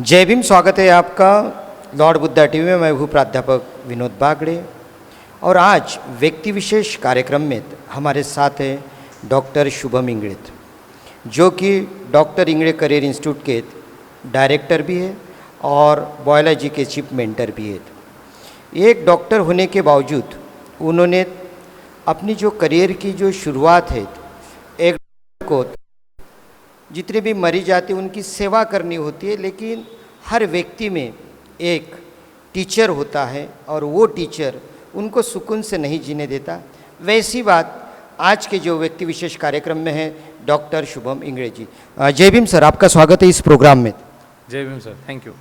जय भीम। स्वागत है आपका लॉर्ड बुद्धा टीवी में। मैं हूँ प्राध्यापक विनोद बागड़े और आज व्यक्ति विशेष कार्यक्रम में हमारे साथ है डॉक्टर शुभम इंगड़े, जो कि डॉक्टर इंगड़े करियर इंस्टीट्यूट के डायरेक्टर भी है और बायोलॉजी के चीफ मेंटर भी है। एक डॉक्टर होने के बावजूद उन्होंने अपनी जो करियर की जो शुरुआत है, एक को जितने भी मरीज आते हैं उनकी सेवा करनी होती है, लेकिन हर व्यक्ति में एक टीचर होता है और वो टीचर उनको सुकून से नहीं जीने देता। वैसी बात आज के जो व्यक्ति विशेष कार्यक्रम में है डॉक्टर शुभम इंगड़े जी। जय भीम सर, आपका स्वागत है इस प्रोग्राम में। जय भीम सर, थैंक यू।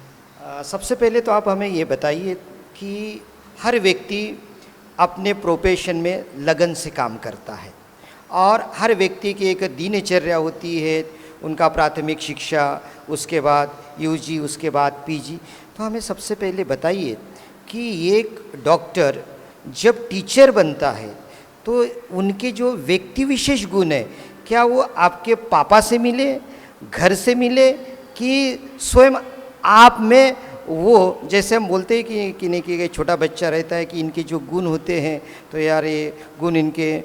सबसे पहले तो आप हमें ये बताइए कि हर व्यक्ति अपने प्रोफेशन में लगन से काम करता है और हर व्यक्ति की एक दिनचर्या होती है, उनका प्राथमिक शिक्षा, उसके बाद यूजी, उसके बाद पीजी। तो हमें सबसे पहले बताइए कि एक डॉक्टर जब टीचर बनता है तो उनके जो व्यक्ति विशेष गुण है, क्या वो आपके पापा से मिले, घर से मिले, कि स्वयं आप में वो, जैसे हम बोलते हैं कि नहीं कि छोटा बच्चा रहता है कि इनके जो गुण होते हैं तो यार ये गुण इनके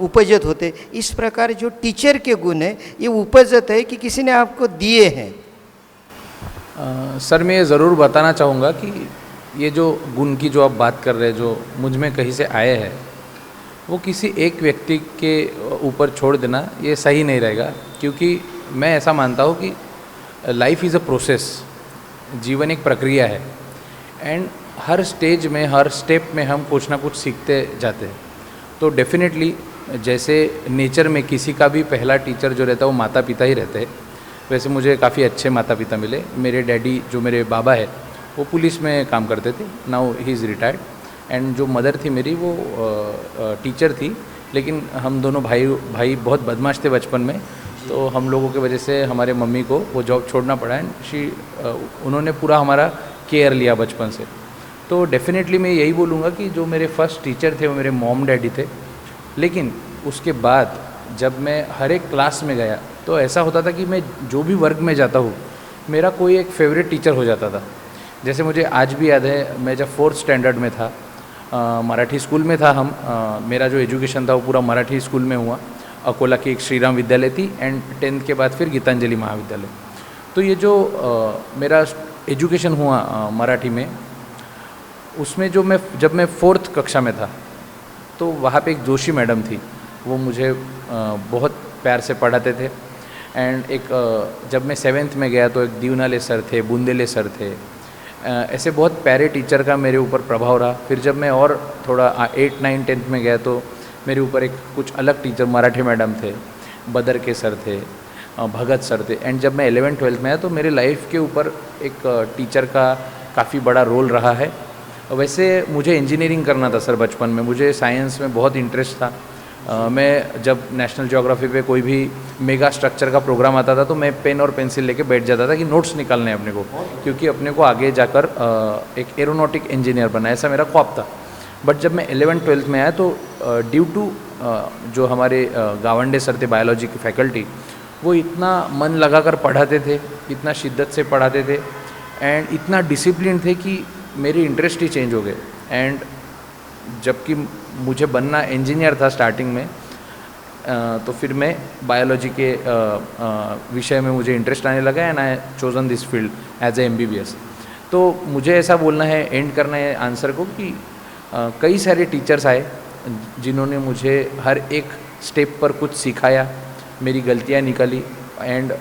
उपजत होते, इस प्रकार जो टीचर के गुण है ये उपजत है कि किसी ने आपको दिए हैं? सर, मैं ये ज़रूर बताना चाहूँगा कि ये जो गुण की जो आप बात कर रहे हैं, जो मुझ में कहीं से आए हैं, वो किसी एक व्यक्ति के ऊपर छोड़ देना ये सही नहीं रहेगा, क्योंकि मैं ऐसा मानता हूँ कि लाइफ इज़ अ प्रोसेस। जीवन एक प्रक्रिया है एंड हर स्टेज में, हर स्टेप में हम कुछ ना कुछ सीखते जाते हैं। तो डेफिनेटली जैसे नेचर में किसी का भी पहला टीचर जो रहता है वो माता पिता ही रहते हैं, वैसे मुझे काफ़ी अच्छे माता पिता मिले। मेरे डैडी, जो मेरे बाबा है, वो पुलिस में काम करते थे, now he is retired. And जो मदर थी मेरी, वो टीचर थी, लेकिन हम दोनों भाई बहुत बदमाश थे बचपन में, तो हम लोगों की वजह से हमारे मम्मी को वो जॉब छोड़ना पड़ा एंड उन्होंने पूरा हमारा केयर लिया बचपन से। तो डेफिनेटली मैं यही बोलूँगा कि जो मेरे फर्स्ट टीचर थे वो मेरे मॉम डैडी थे। लेकिन उसके बाद जब मैं हर एक क्लास में गया तो ऐसा होता था कि मैं जो भी वर्ग में जाता हूँ, मेरा कोई एक फेवरेट टीचर हो जाता था। जैसे मुझे आज भी याद है, मैं जब 4th स्टैंडर्ड में था, मराठी स्कूल में था मेरा जो एजुकेशन था वो पूरा मराठी स्कूल में हुआ। अकोला की एक श्री राम विद्यालय थी एंड 10th के बाद फिर गीतांजलि महाविद्यालय। तो ये जो मेरा एजुकेशन हुआ मराठी में, उसमें जब मैं 4th कक्षा में था तो वहाँ पे एक जोशी मैडम थी, वो मुझे बहुत प्यार से पढ़ाते थे। एंड एक जब मैं 7th में गया तो एक दीवनाले सर थे, बुंदेले सर थे, ऐसे बहुत प्यारे टीचर का मेरे ऊपर प्रभाव रहा। फिर जब मैं और थोड़ा 8, 9, 10th में गया तो मेरे ऊपर एक कुछ अलग टीचर, मराठी मैडम थे, बदर के सर थे, भगत सर थे। एंड जब मैं 11th, 12th में आया तो मेरे लाइफ के ऊपर एक टीचर का काफ़ी बड़ा रोल रहा है। वैसे मुझे इंजीनियरिंग करना था सर बचपन में, मुझे साइंस में बहुत इंटरेस्ट था। मैं जब नेशनल ज्योग्राफी पे कोई भी मेगा स्ट्रक्चर का प्रोग्राम आता था तो मैं पेन और पेंसिल लेके बैठ जाता था कि नोट्स निकालने अपने को, क्योंकि अपने को आगे जाकर एक एरोनॉटिक इंजीनियर बनना, ऐसा मेरा ख्वाब था। बट जब मैं 11th, 12th में आया तो ड्यू टू जो हमारे गावंडे सर थे बायोलॉजी की फैकल्टी, वो इतना मन लगाकर पढ़ाते थे, इतना शिद्दत से पढ़ाते थे एंड इतना डिसिप्लिन थे कि मेरी इंटरेस्ट ही चेंज हो गए। एंड जबकि मुझे बनना इंजीनियर था स्टार्टिंग में, तो फिर मैं बायोलॉजी के विषय में मुझे इंटरेस्ट आने लगा and I chosen this field as a MBBS। तो मुझे ऐसा बोलना है, एंड करना है आंसर को, कि कई सारे टीचर्स आए जिन्होंने मुझे हर एक स्टेप पर कुछ सिखाया, मेरी गलतियाँ निकाली एंड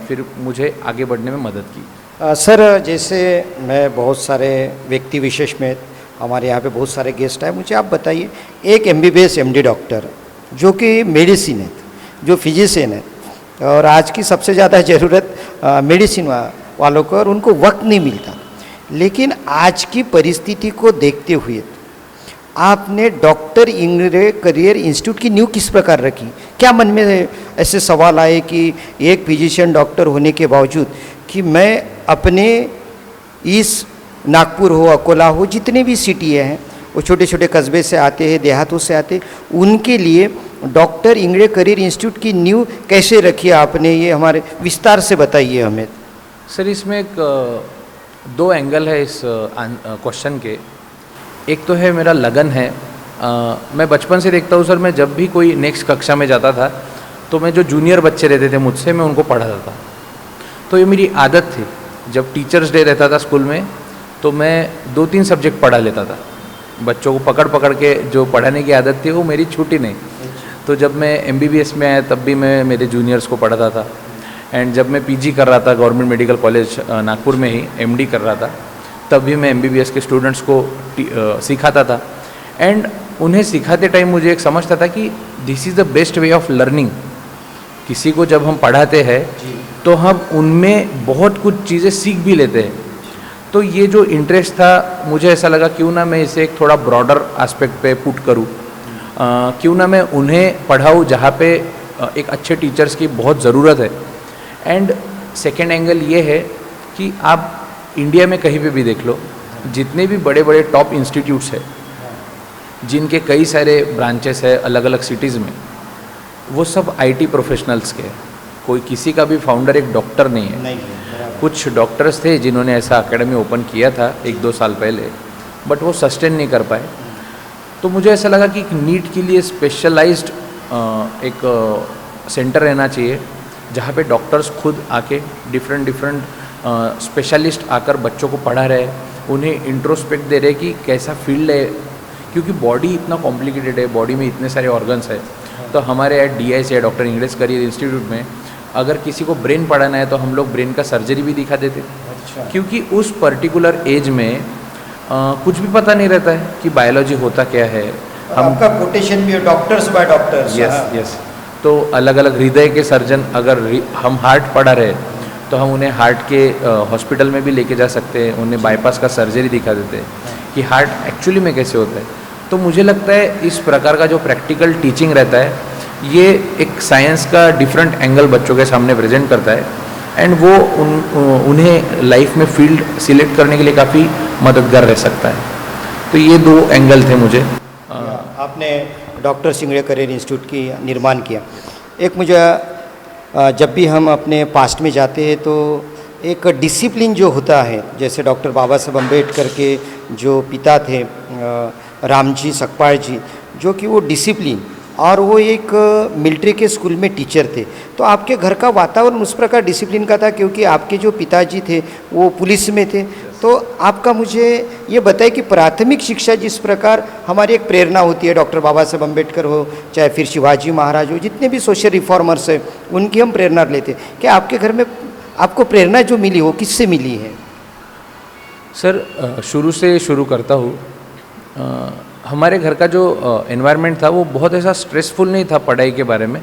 फिर मुझे आगे बढ़ने में मदद की। सर, जैसे मैं बहुत सारे व्यक्ति विशेष में, हमारे यहाँ पे बहुत सारे गेस्ट आए, मुझे आप बताइए, एक MBBS MD डॉक्टर जो कि मेडिसिन है, जो फिजिशियन है, और आज की सबसे ज़्यादा ज़रूरत मेडिसिन वालों को, और उनको वक्त नहीं मिलता, लेकिन आज की परिस्थिति को देखते हुए आपने डॉक्टर इंगड़े करियर इंस्टीट्यूट की नींव किस प्रकार रखी? क्या मन में ऐसे सवाल आए कि एक फिजिशियन डॉक्टर होने के बावजूद कि मैं अपने इस नागपुर हो, अकोला हो, जितने भी सिटी हैं, वो छोटे छोटे कस्बे से आते हैं, देहातों से आते हैं, उनके लिए डॉक्टर इंगड़े करियर इंस्टीट्यूट की नींव कैसे रखी आपने? ये हमारे विस्तार से बताइए हमें। सर इसमें एक दो एंगल है इस क्वेश्चन के। एक तो है मेरा लगन है। मैं बचपन से देखता हूँ सर, मैं जब भी कोई नेक्स्ट कक्षा में जाता था तो मैं जो जूनियर बच्चे रहते थे मुझसे, मैं उनको पढ़ाता था। तो ये मेरी आदत थी। जब टीचर्स डे रहता था स्कूल में तो मैं 2-3 सब्जेक्ट पढ़ा लेता था। बच्चों को पकड़ पकड़ के जो पढ़ाने की आदत थी वो मेरी छूटी नहीं। तो जब मैं MBBS में आया तब भी मैं मेरे जूनियर्स को पढ़ाता था। एंड जब मैं PG कर रहा था गवर्नमेंट मेडिकल कॉलेज नागपुर में ही MD कर रहा था, तब भी मैं MBBS के स्टूडेंट्स को सिखाता था। एंड उन्हें सिखाते टाइम मुझे एक समझता था कि this is the best way of learning. किसी को जब हम पढ़ाते हैं तो हम उनमें बहुत कुछ चीज़ें सीख भी लेते हैं। तो ये जो इंटरेस्ट था, मुझे ऐसा लगा क्यों ना मैं इसे एक थोड़ा ब्रॉडर एस्पेक्ट पे पुट करूँ, क्यों ना मैं उन्हें पढ़ाऊँ जहाँ पे एक अच्छे टीचर्स की बहुत ज़रूरत है। एंड सेकेंड एंगल ये है कि आप इंडिया में कहीं पे भी देख लो, जितने भी बड़े बड़े टॉप इंस्टीट्यूट्स हैं जिनके कई सारे ब्रांचेस है अलग अलग सिटीज़ में, वो सब IT प्रोफेशनल्स के हैं। कोई किसी का भी फाउंडर एक डॉक्टर नहीं है। कुछ डॉक्टर्स थे जिन्होंने ऐसा एकेडमी ओपन किया था 1-2 साल पहले, बट वो सस्टेन नहीं कर पाए। तो मुझे ऐसा लगा कि नीट के लिए स्पेशलाइज्ड एक सेंटर रहना चाहिए जहाँ पे डॉक्टर्स खुद आके डिफरेंट स्पेशलिस्ट आकर बच्चों को पढ़ा रहे, उन्हें इंट्रोस्पेक्ट दे रहे कि कैसा फील्ड है, क्योंकि बॉडी इतना कॉम्प्लिकेटेड है, बॉडी में इतने सारे ऑर्गन्स है। तो हमारे यहाँ DIC है, डॉक्टर इंग्लिश करियर इंस्टीट्यूट में, अगर किसी को ब्रेन पढ़ाना है तो हम लोग ब्रेन का सर्जरी भी दिखा देते। क्योंकि उस पर्टिकुलर एज में कुछ भी पता नहीं रहता है कि बायोलॉजी होता क्या है। आपका कोटेशन भी है, डॉक्टर्स बाय डॉक्टर्स। यस। तो अलग अलग हृदय के सर्जन, अगर हम हार्ट पढ़ा रहे तो हम उन्हें हार्ट के हॉस्पिटल में भी लेके जा सकते हैं, उन्हें बाईपास का सर्जरी दिखा देते हैं कि हार्ट एक्चुअली में कैसे होता है। तो मुझे लगता है इस प्रकार का जो प्रैक्टिकल टीचिंग रहता है, ये एक साइंस का डिफरेंट एंगल बच्चों के सामने प्रेजेंट करता है। एंड वो उन्हें लाइफ में फील्ड सिलेक्ट करने के लिए काफ़ी मददगार रह सकता है। तो ये 2 एंगल थे मुझे। आपने डॉक्टर सिंगड़े करियर इंस्टीट्यूट की निर्माण किया। एक मुझे जब भी हम अपने पास्ट में जाते हैं तो एक डिसिप्लिन जो होता है, जैसे डॉक्टर बाबा साहब अम्बेडकर के जो पिता थे रामजी सकपाल जी, जो कि वो डिसिप्लिन, और वो एक मिलिट्री के स्कूल में टीचर थे। तो आपके घर का वातावरण उस प्रकार डिसिप्लिन का था, क्योंकि आपके जो पिताजी थे वो पुलिस में थे। तो आपका मुझे ये बताइए कि प्राथमिक शिक्षा जिस प्रकार हमारी एक प्रेरणा होती है, डॉक्टर बाबा साहब अम्बेडकर हो, चाहे फिर शिवाजी महाराज हो, जितने भी सोशल रिफॉर्मर्स हैं उनकी हम प्रेरणा लेते, क्या आपके घर में आपको प्रेरणा जो मिली वो किससे मिली है? सर शुरू से शुरू करता हूँ। हमारे घर का जो एनवायरनमेंट था वो बहुत ऐसा स्ट्रेसफुल नहीं था पढ़ाई के बारे में,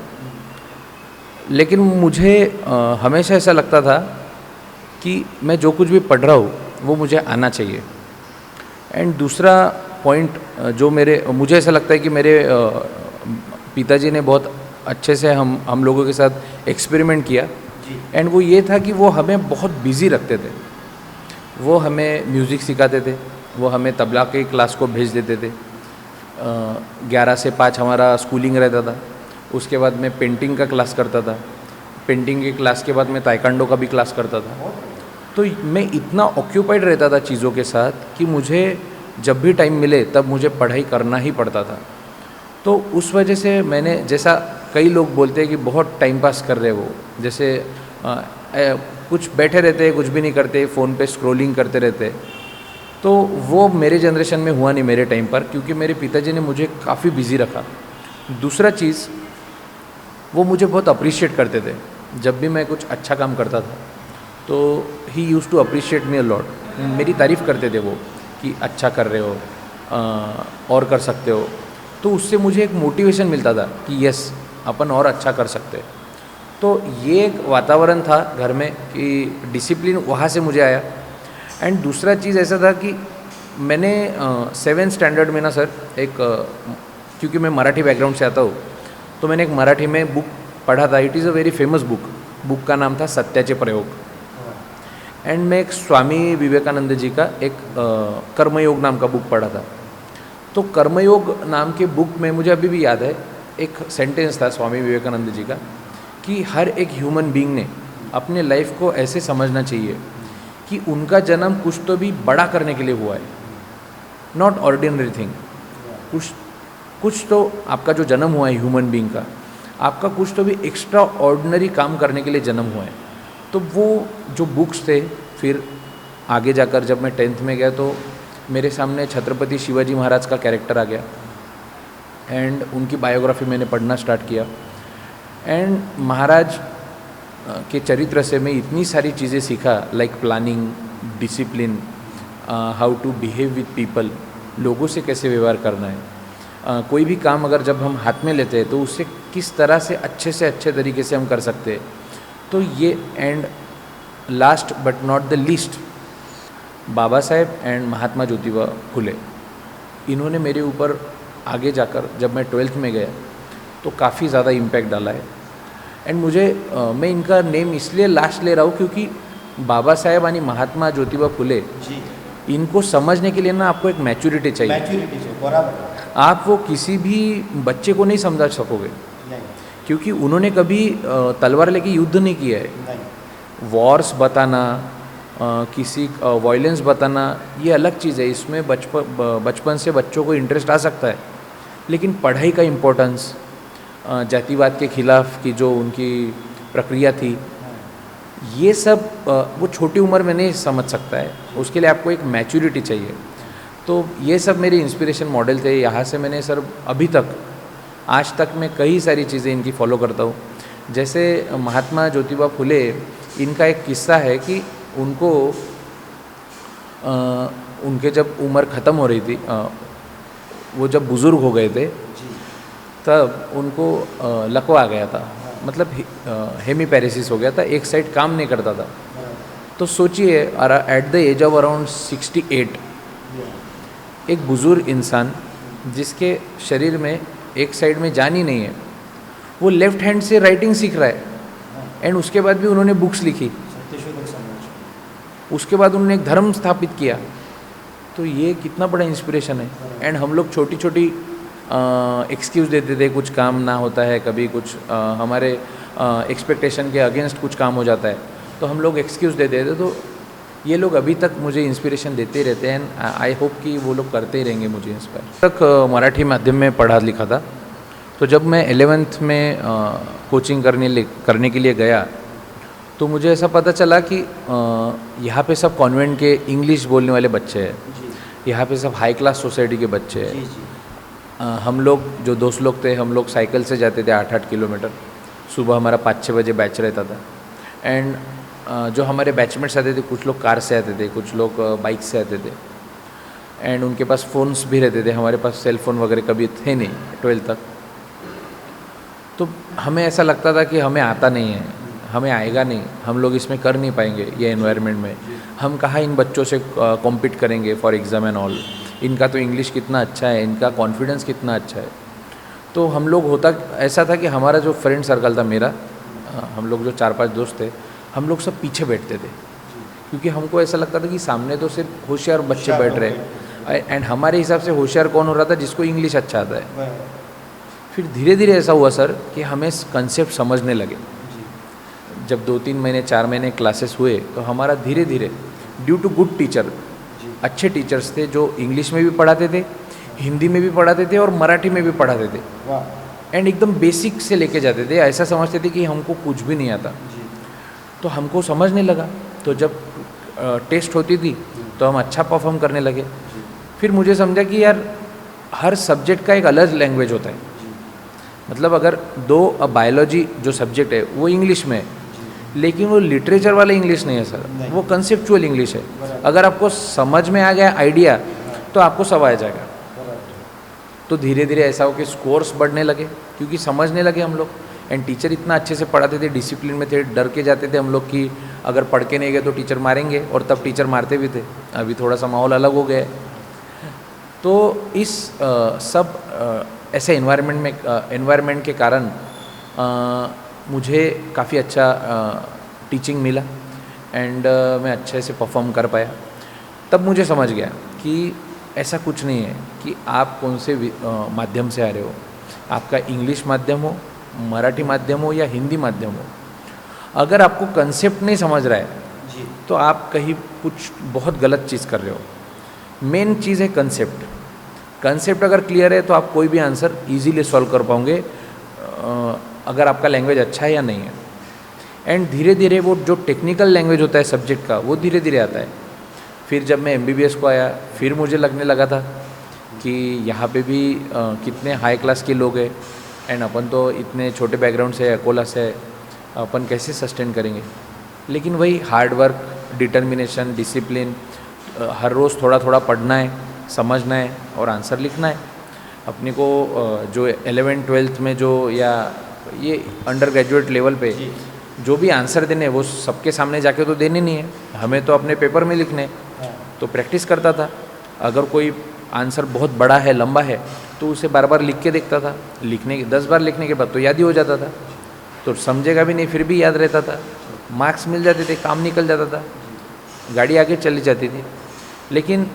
लेकिन मुझे हमेशा ऐसा लगता था कि मैं जो कुछ भी पढ़ रहा हूँ वो मुझे आना चाहिए। एंड दूसरा पॉइंट जो मुझे ऐसा लगता है कि मेरे पिताजी ने बहुत अच्छे से हम लोगों के साथ एक्सपेरिमेंट किया। एंड वो ये था कि वो हमें बहुत बिज़ी रखते थे। वो हमें म्यूज़िक सिखाते थे, वो हमें तबला के क्लास को भेज देते थे। 11 से 5 हमारा स्कूलिंग रहता था। उसके बाद मैं पेंटिंग का क्लास करता था। पेंटिंग के क्लास के बाद मैं ताइक्वांडो का भी क्लास करता था। तो मैं इतना ऑक्यूपाइड रहता था चीज़ों के साथ कि मुझे जब भी टाइम मिले तब मुझे पढ़ाई करना ही पड़ता था। तो उस वजह से मैंने, जैसा कई लोग बोलते हैं कि बहुत टाइम पास कर रहे वो, जैसे कुछ बैठे रहते, कुछ भी नहीं करते, फ़ोन पे स्क्रॉलिंग करते रहते, तो वो मेरे जनरेशन में हुआ नहीं मेरे टाइम पर, क्योंकि मेरे पिताजी ने मुझे काफ़ी बिज़ी रखा। दूसरा चीज़, वो मुझे बहुत अप्रिशिएट करते थे। जब भी मैं कुछ अच्छा काम करता था तो he use to appreciate me a lot. मेरी तारीफ़ करते थे वो कि अच्छा कर रहे हो, और कर सकते हो। तो उससे मुझे एक मोटिवेशन मिलता था कि यस, अपन और अच्छा कर सकते। तो ये एक वातावरण था घर में कि डिसिप्लिन वहाँ से मुझे आया। एंड दूसरा चीज़ ऐसा था कि मैंने 7th स्टैंडर्ड में ना सर, क्योंकि मैं मराठी बैकग्राउंड से आता हूँ, तो मैंने एक मराठी में बुक पढ़ा था। It is a very famous book का नाम था सत्याचे प्रयोग। एंड मैं एक स्वामी विवेकानंद जी का एक कर्मयोग नाम का बुक पढ़ा था। तो कर्मयोग नाम के बुक में मुझे अभी भी याद है, एक सेंटेंस था स्वामी विवेकानंद जी का कि हर एक ह्यूमन बीइंग ने अपने लाइफ को ऐसे समझना चाहिए कि उनका जन्म कुछ तो भी बड़ा करने के लिए हुआ है, नॉट ऑर्डिनरी थिंग। कुछ तो आपका जो जन्म हुआ है ह्यूमन बीइंग का, आपका कुछ तो भी एक्स्ट्रा ऑर्डिनरी काम करने के लिए जन्म हुआ है। तो वो जो बुक्स थे, फिर आगे जाकर जब मैं 10th में गया तो मेरे सामने छत्रपति शिवाजी महाराज का कैरेक्टर आ गया एंड उनकी बायोग्राफी मैंने पढ़ना स्टार्ट किया एंड महाराज के चरित्र से मैं इतनी सारी चीज़ें सीखा, like planning, discipline, how to behave with people, लोगों से कैसे व्यवहार करना है, कोई भी काम अगर जब हम हाथ में लेते हैं तो उससे किस तरह से अच्छे तरीके से हम कर सकते हैं। तो ये and last but not the least, Baba Saheb and Mahatma Jyotiba Phule, इन्होंने मेरे ऊपर आगे जाकर जब मैं 12th में गया तो काफ़ी ज़्यादा इम्पैक्ट डाला है। एंड मुझे मैं इनका नेम इसलिए लास्ट ले रहा हूँ क्योंकि बाबा साहेब यानी महात्मा ज्योतिबा फुले, इनको समझने के लिए ना आपको एक मैच्योरिटी चाहिए। बराबर। आप वो किसी भी बच्चे को नहीं समझा सकोगे क्योंकि उन्होंने कभी तलवार लेके युद्ध नहीं किया है। वॉर्स बताना, किसी वायलेंस बताना ये अलग चीज़ है, इसमें बचपन से बच्चों को इंटरेस्ट आ सकता है, लेकिन पढ़ाई का इम्पोर्टेंस, जातिवाद के खिलाफ की जो उनकी प्रक्रिया थी, ये सब वो छोटी उम्र में नहीं समझ सकता है, उसके लिए आपको एक मैच्योरिटी चाहिए। तो ये सब मेरे इंस्पिरेशन मॉडल थे। यहाँ से मैंने सर अभी तक आज तक मैं कई सारी चीज़ें इनकी फॉलो करता हूँ। जैसे महात्मा ज्योतिबा फुले, इनका एक किस्सा है कि उनको उनके जब उम्र ख़त्म हो रही थी, वो जब बुज़ुर्ग हो गए थे तब उनको लकवा आ गया था, मतलब हेमीपैरेसिस हो गया था, एक साइड काम नहीं करता था। तो सोचिए at the age of around 68 एक बुज़ुर्ग इंसान जिसके शरीर में एक साइड में जान ही नहीं है, वो लेफ्ट हैंड से राइटिंग सीख रहा है एंड उसके बाद भी उन्होंने बुक्स लिखी, उसके बाद उन्होंने एक धर्म स्थापित किया। तो ये कितना बड़ा इंस्पिरेशन है। एंड हम लोग छोटी छोटी एक्सक्यूज़ देते थे, कुछ काम ना होता है, कभी कुछ हमारे एक्सपेक्टेशन के अगेंस्ट कुछ काम हो जाता है तो हम लोग एक्सक्यूज़ देते थे। तो ये लोग अभी तक मुझे इंस्पिरेशन देते रहते हैं एंड आई होप कि वो लोग करते ही रहेंगे मुझे इंस्पायर। तक मराठी माध्यम में पढ़ा लिखा था, तो जब मैं 11th में कोचिंग करने के लिए गया तो मुझे ऐसा पता चला कि यहाँ पे सब कॉन्वेंट के इंग्लिश बोलने वाले बच्चे हैं, यहाँ पे सब हाई क्लास सोसाइटी के बच्चे हैं। हम लोग जो दोस्त लोग थे, हम लोग साइकिल से जाते थे 8-8 किलोमीटर, सुबह हमारा 5-6 बजे बैच रहता था। एंड जो हमारे बैचमेट्स आते थे, कुछ लोग कार से आते थे, कुछ लोग बाइक से आते थे एंड उनके पास फ़ोन्स भी रहते थे, हमारे पास सेल फ़ोन वगैरह कभी थे नहीं 12th तक। तो हमें ऐसा लगता था कि हमें आता नहीं है, हमें आएगा नहीं, हम लोग इसमें कर नहीं पाएंगे, ये एनवायरनमेंट में हम कहाँ इन बच्चों से कॉम्पीट करेंगे फॉर एग्ज़ाम एंड ऑल। इनका तो इंग्लिश कितना अच्छा है, इनका कॉन्फिडेंस कितना अच्छा है। तो हम लोग होता ऐसा था कि हमारा जो फ्रेंड सर्कल था मेरा, हम लोग जो 4-5 दोस्त थे, हम लोग सब पीछे बैठते थे क्योंकि हमको ऐसा लगता था कि सामने तो सिर्फ होशियार बच्चे बैठ रहे एंड हमारे हिसाब से होशियार कौन हो रहा था, जिसको इंग्लिश अच्छा आता है। फिर धीरे धीरे ऐसा हुआ सर कि हमें कंसेप्ट समझने लगे। जब 2-3 महीने 4 महीने क्लासेस हुए तो हमारा धीरे धीरे ड्यू टू गुड टीचर, अच्छे टीचर्स थे जो इंग्लिश में भी पढ़ाते थे, हिंदी में भी पढ़ाते थे और मराठी में भी पढ़ाते थे एंड एकदम बेसिक से लेके जाते थे। ऐसा समझते थे कि हमको कुछ भी नहीं आता, तो हमको समझने लगा। तो जब टेस्ट होती थी तो हम अच्छा परफॉर्म करने लगे। फिर मुझे समझा कि यार हर सब्जेक्ट का एक अलग लैंग्वेज होता है, मतलब अगर बायोलॉजी जो सब्जेक्ट है वो इंग्लिश में है, लेकिन वो लिटरेचर वाला इंग्लिश नहीं है सर, वो कंसेप्चुअल इंग्लिश है। अगर आपको समझ में आ गया आइडिया तो आपको सब आ जाएगा। तो धीरे धीरे ऐसा हो कि स्कोर्स बढ़ने लगे क्योंकि समझने लगे हम लोग एंड टीचर इतना अच्छे से पढ़ाते थे, डिसिप्लिन में थे, डर के जाते थे हम लोग कि अगर पढ़ के नहीं गए तो टीचर मारेंगे, और तब टीचर मारते भी थे। अभी थोड़ा सा माहौल अलग हो गया है। तो इस सब ऐसे एनवायरनमेंट के कारण मुझे काफ़ी अच्छा टीचिंग मिला एंड मैं अच्छे से परफॉर्म कर पाया। तब मुझे समझ गया कि ऐसा कुछ नहीं है कि आप कौन से माध्यम से आ रहे हो, आपका इंग्लिश माध्यम हो, मराठी माध्यम हो या हिंदी माध्यम हो, अगर आपको कंसेप्ट नहीं समझ रहा है तो आप कहीं कुछ बहुत गलत चीज़ कर रहे हो। मेन चीज़ है कंसेप्ट। कंसेप्ट अगर क्लियर है तो आप कोई भी आंसर इजीली सॉल्व कर पाओगे, अगर आपका लैंग्वेज अच्छा है या नहीं है। एंड धीरे धीरे वो जो टेक्निकल लैंग्वेज होता है सब्जेक्ट का, वो धीरे धीरे आता है। फिर जब मैं MBBS को आया, फिर मुझे लगने लगा था कि यहाँ पे भी कितने हाई क्लास के लोग हैं, एंड अपन तो इतने छोटे बैकग्राउंड से, अकोला से, अपन कैसे सस्टेन करेंगे। लेकिन वही हार्ड वर्क, डिटर्मिनेशन, डिसिप्लिन, हर रोज़ थोड़ा थोड़ा पढ़ना है, समझना है और आंसर लिखना है। अपने को जो 11th-12th में जो, या ये अंडर ग्रेजुएट लेवल पे जो भी आंसर देने, वो सबके सामने जाके तो देने नहीं है, हमें तो अपने पेपर में लिखने। तो प्रैक्टिस करता था। अगर कोई आंसर बहुत बड़ा है, लंबा है, तो उसे बार बार लिख के देखता था। लिखने के 10 बार लिखने के बाद तो याद ही हो जाता था, तो समझेगा भी नहीं, फिर भी याद रहता था, मार्क्स मिल जाते थे, काम निकल जाता था, गाड़ी आगे चली जाती थी। लेकिन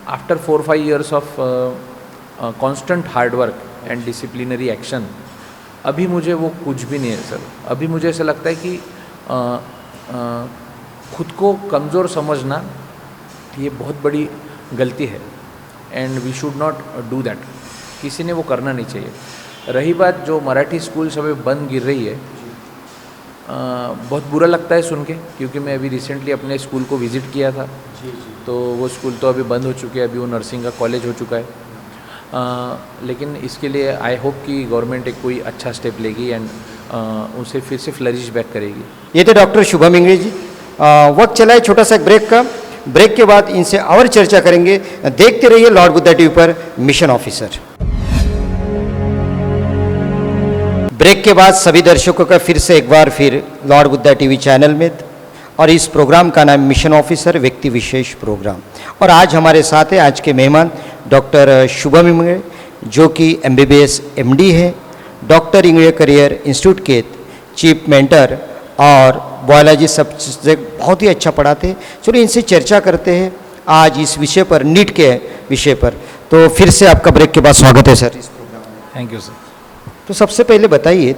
after 4-5 years of constant hard work and disciplinary action, अभी मुझे वो कुछ भी नहीं है सर। अभी मुझे ऐसा लगता है कि खुद को कमज़ोर समझना ये बहुत बड़ी गलती है, and we should not do that. किसी ने वो करना नहीं चाहिए। रही बात जो मराठी स्कूल सब बंद गिर रही है, बहुत बुरा लगता है सुन के, क्योंकि मैं अभी रिसेंटली अपने स्कूल को विज़िट किया था। तो वो स्कूल तो अभी बंद हो चुके हैं, अभी वो नर्सिंग का कॉलेज हो चुका है। लेकिन इसके लिए आई होप कि गवर्नमेंट एक कोई अच्छा स्टेप लेगी एंड उसे फिर से फ्लरिश बैक करेगी। ये थे डॉक्टर शुभम इंगड़े जी। वक्त चला है छोटा सा एक ब्रेक का। ब्रेक के बाद इनसे और चर्चा करेंगे। देखते रहिए लॉर्ड बुद्धा टीवी पर मिशन ऑफिसर। ब्रेक के बाद सभी दर्शकों का फिर से एक बार फिर लॉर्ड बुद्धा टीवी चैनल में, और इस प्रोग्राम का नाम मिशन ऑफिसर व्यक्ति विशेष प्रोग्राम। और आज हमारे साथ है आज के मेहमान डॉक्टर शुभम इंगड़े, जो कि MBBS MD है, डॉक्टर इंगड़े करियर इंस्टीट्यूट के चीफ मेंटर, और बायोलॉजी सब्जेक्ट बहुत ही अच्छा पढ़ाते हैं। चलो इनसे चर्चा करते हैं आज इस विषय पर, नीट के विषय पर। तो फिर से आपका ब्रेक के बाद स्वागत है सर इस प्रोग्राम में। Thank you sir. तो सबसे पहले बताइए,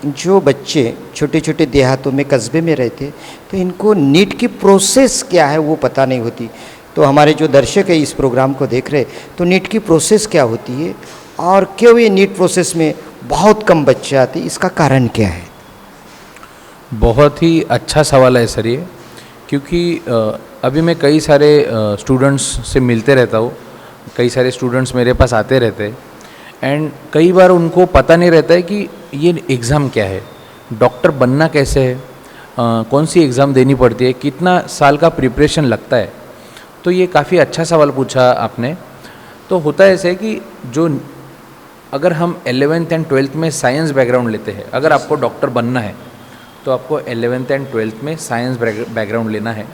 जो बच्चे छोटे छोटे देहातों में, कस्बे में रहते, तो इनको नीट की प्रोसेस क्या है वो पता नहीं होती। तो हमारे जो दर्शक है इस प्रोग्राम को देख रहे, तो नीट की प्रोसेस क्या होती है और क्यों ये नीट प्रोसेस में बहुत कम बच्चे आते, इसका कारण क्या है? बहुत ही अच्छा सवाल है सर ये, क्योंकि अभी मैं कई सारे स्टूडेंट्स से मिलते रहता हूँ, कई सारे स्टूडेंट्स मेरे पास आते रहते हैं, एंड कई बार उनको पता नहीं रहता है कि ये एग्ज़ाम क्या है, डॉक्टर बनना कैसे है, कौन सी एग्ज़ाम देनी पड़ती है, कितना साल का प्रिपरेशन लगता है। तो ये काफ़ी अच्छा सवाल पूछा आपने। तो होता है ऐसे कि जो अगर हम 11th एंड 12th में साइंस बैकग्राउंड लेते हैं, अगर आपको डॉक्टर बनना है तो आपको 11th एंड 12th में साइंस बैकग्राउंड लेना है,